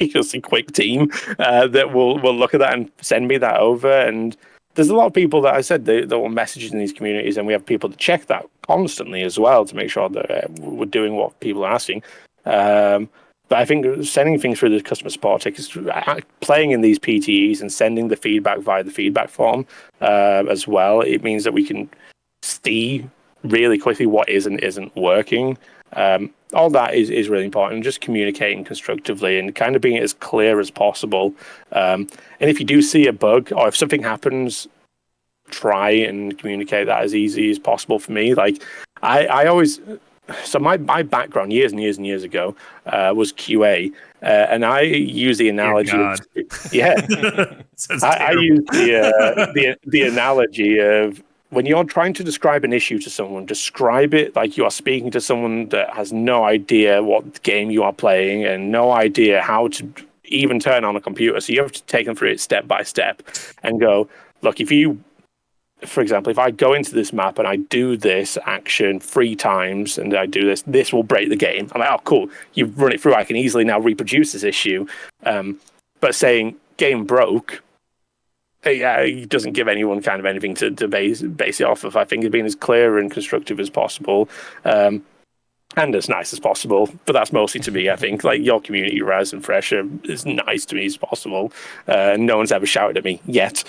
ridiculously quick team that will look at that and send me that over. And there's a lot of people that I said that will message in these communities, and we have people to check that constantly as well to make sure that we're doing what people are asking. But I think sending things through the customer support tickets, playing in these PTEs and sending the feedback via the feedback form as well, it means that we can see really quickly what is and isn't working. All that is really important. Just communicating constructively and kind of being as clear as possible. And if you do see a bug or if something happens, try and communicate that as easy as possible for me. Like I always... So my background years and years and years ago was QA, and I use the analogy. I use the analogy of when you're trying to describe an issue to someone, describe it like you are speaking to someone that has no idea what game you are playing and no idea how to even turn on a computer. So you have to take them through it step by step and go, look, for example, if I go into this map and I do this action 3 times and I do this will break the game. I'm like, oh, cool. You run it through. I can easily now reproduce this issue. But saying game broke, it doesn't give anyone kind of anything to base it off of. I think it's being as clear and constructive as possible. And as nice as possible, but that's mostly to me. I think like your community, Raz and Fresh, are as nice to me as possible. No one's ever shouted at me yet.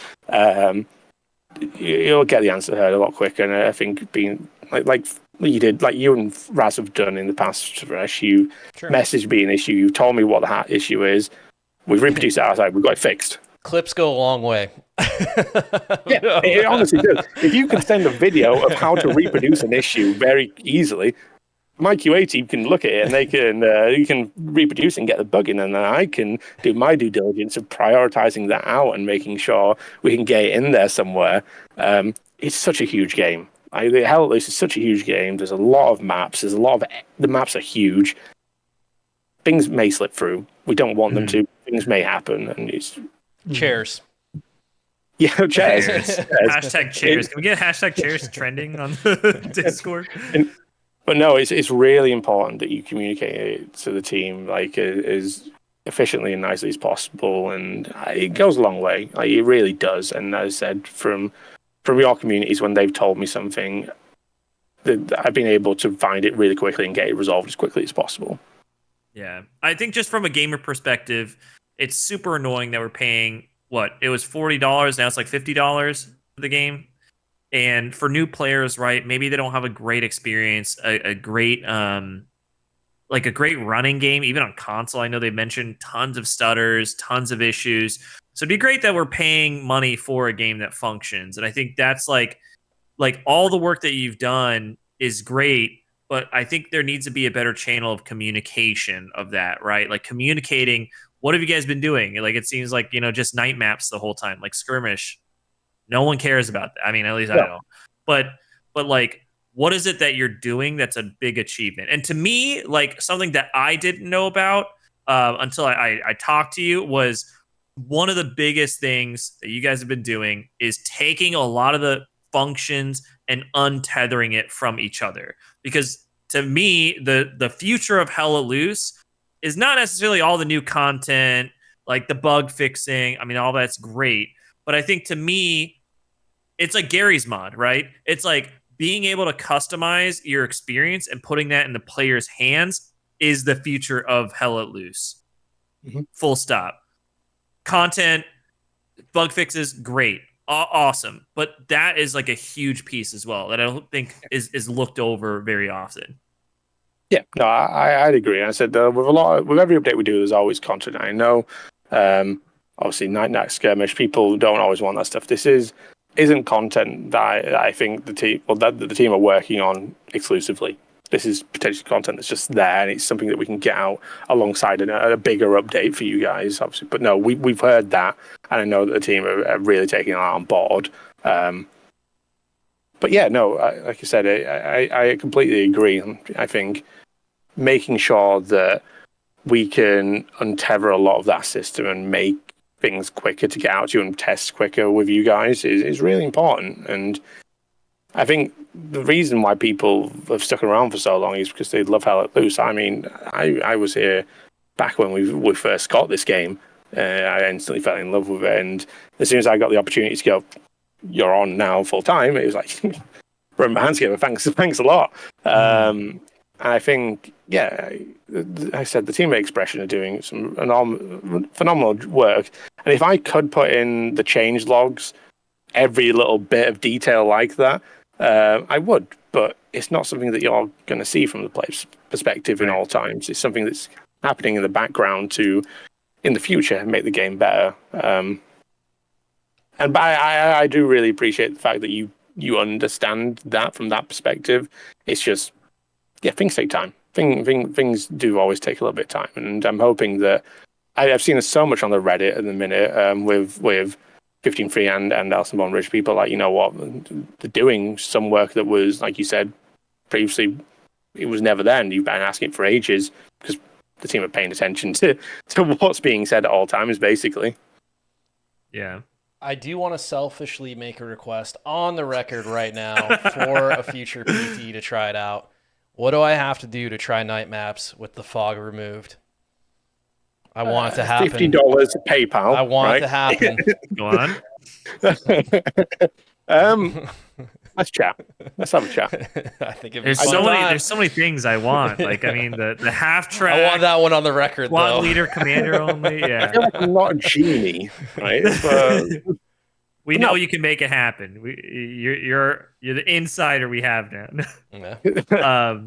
You'll get the answer heard a lot quicker, and I think being like you did, like you and Raz have done in the past, Fresh, you messaged me an issue, you told me what the issue is, we've reproduced it outside, we've got it fixed. Clips go a long way. Yeah, it honestly does. If you can send a video of how to reproduce an issue very easily, my QA team can look at it and they can you can reproduce and get the bug in, and then I can do my due diligence of prioritizing that out and making sure we can get it in there somewhere. It's such a huge game. Hell Let Loose is such a huge game. There's a lot of maps. The maps are huge. Things may slip through. We don't want them to. Things may happen, and it's Chairs. Yeah, chairs. Hashtag chairs. Can we get hashtag chairs trending on the Discord? But no, it's really important that you communicate it to the team like as efficiently and nicely as possible, and it goes a long way. Like it really does. And as I said, from your communities, when they've told me something, that I've been able to find it really quickly and get it resolved as quickly as possible. Yeah, I think just from a gamer perspective, it's super annoying that we're paying it was $40, now it's like $50 for the game. And for new players, right, maybe they don't have a great experience, a great running game, even on console. I know they mentioned tons of stutters, tons of issues. So it'd be great that we're paying money for a game that functions. And I think that's like all the work that you've done is great, but I think there needs to be a better channel of communication of that, right? Like communicating, what have you guys been doing? Like, it seems like, just night maps the whole time, like skirmish. No one cares about that. I mean, at least I don't. But like, what is it that you're doing that's a big achievement? And to me, like something that I didn't know about until I talked to you was one of the biggest things that you guys have been doing is taking a lot of the functions and untethering it from each other. Because to me, the future of Hell Let Loose is not necessarily all the new content, like the bug fixing. I mean, all that's great. But I think to me, it's like Gary's mod, right? It's like being able to customize your experience and putting that in the player's hands is the future of Hell Let Loose. Mm-hmm. Full stop. Content, bug fixes, great. Awesome. But that is like a huge piece as well that I don't think is looked over very often. Yeah, no, I'd agree. I said with every update we do, there's always content. I know, obviously, night skirmish. People don't always want that stuff. This isn't content that I think the team are working on exclusively. This is potentially content that's just there, and it's something that we can get out alongside a bigger update for you guys, obviously. But no, we've heard that, and I know that the team are really taking that on board. But yeah, no, like I said, I completely agree. I think making sure that we can untether a lot of that system and make things quicker to get out to and test quicker with you guys is really important. And I think the reason why people have stuck around for so long is because they love Hell Let Loose. I mean, I was here back when we first got this game. I instantly fell in love with it, and as soon as I got the opportunity to go, you're on now full time, it was like, from my hands together, thanks a lot. I think, yeah, I said the team at Expression are doing some phenomenal work. And if I could put in the change logs, every little bit of detail like that, I would. But it's not something that you're going to see from the player's perspective in all times. It's something that's happening in the background to, in the future, make the game better. And I do really appreciate the fact that you understand that from that perspective. It's just, yeah, things take time. Things do always take a little bit of time, and I'm hoping that I've seen so much on the Reddit at the minute with 15-3 and Elsenborn Ridge people like, you know what, they're doing some work that was, like you said previously, it was never there, and you've been asking for ages because the team are paying attention to what's being said at all times, basically. Yeah. I do want to selfishly make a request on the record right now for a future PT to try it out. What do I have to do to try night maps with the fog removed? I want it to happen. $50 PayPal. I want it to happen. Go on. Let's chat. Let's have a chat. I think there's so many things I want. Like, I mean, the half track. I want that one on the record, One though. leader commander only. Yeah. I feel like I'm not a genie, right? We know you can make it happen. You're the insider we have now. Yeah.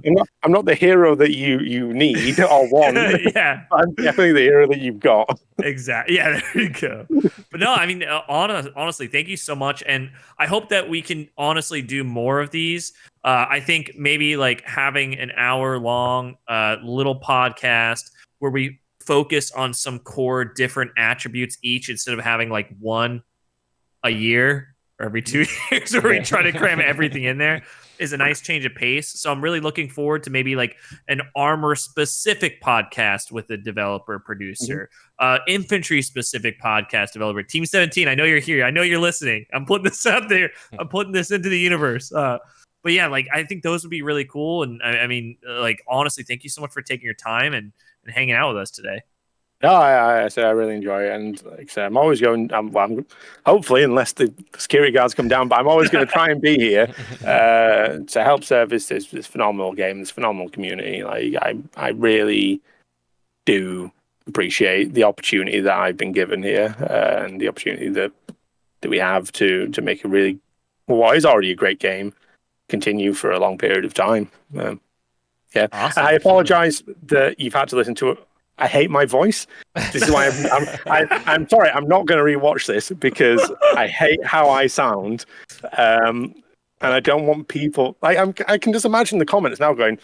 I'm not the hero that you need or want. Yeah, I'm definitely the hero that you've got. Exactly. Yeah, there you go. But no, I mean, honestly, thank you so much, and I hope that we can honestly do more of these. I think maybe like having an hour-long little podcast where we focus on some core different attributes each instead of having like one a year or every 2 years where we try to cram everything in there is a nice change of pace. So I'm really looking forward to maybe like an armor specific podcast with a developer producer, infantry specific podcast developer. Team 17, I know you're here. I know you're listening. I'm putting this out there. I'm putting this into the universe. But yeah, like I think those would be really cool. And I mean, like honestly, thank you so much for taking your time and hanging out with us today. No, I say I really enjoy it, and like I say, I'm always going. I'm hopefully, unless the security guards come down, but I'm always going to try and be here to help service this phenomenal game, this phenomenal community. Like I really do appreciate the opportunity that I've been given here, and the opportunity that we have to make a really what is already a great game continue for a long period of time. Yeah, awesome. I apologize that you've had to listen to it. I hate my voice. This is why I'm sorry. I'm not going to rewatch this because I hate how I sound, and I don't want people. I can just imagine the comments now going,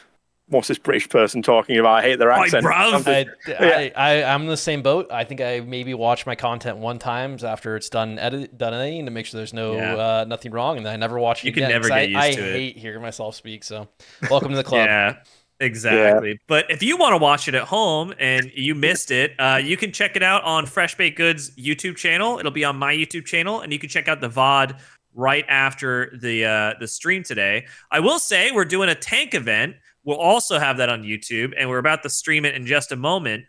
"What's this British person talking about? I hate their accent." I'm in the same boat. I think I maybe watch my content one time after it's done editing to make sure there's no nothing wrong, and then I never watch it again. You can never get used to it. I hate hearing myself speak. So, welcome to the club. Yeah. Exactly. Yeah. But if you want to watch it at home and you missed it, you can check it out on Fresh Baked Goods YouTube channel. It'll be on my YouTube channel, and you can check out the VOD right after the stream today. I will say we're doing a tank event. We'll also have that on YouTube, and we're about to stream it in just a moment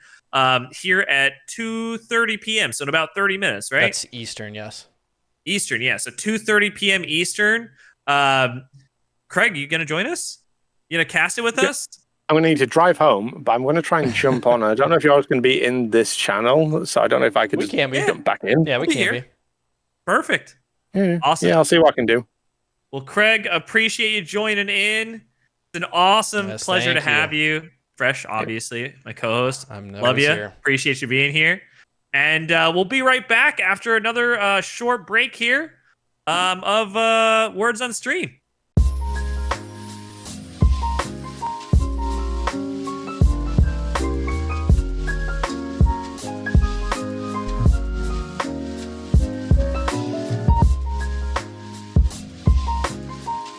here at 2:30 p.m. So in about 30 minutes, right? That's Eastern, yes. Eastern, yeah. So 2:30 p.m. Eastern. Craig, you going to join us? You going to cast it with us? I'm going to need to drive home, but I'm going to try and jump on. I don't know if you're going to be in this channel, so I don't know if I could jump back in. Yeah, we can be. Perfect. Yeah. Awesome. Yeah, I'll see what I can do. Well, Craig, appreciate you joining in. It's an awesome pleasure to have you. Fresh, obviously, my co-host. Love you. Here. Appreciate you being here. And we'll be right back after another short break here of Words on Stream.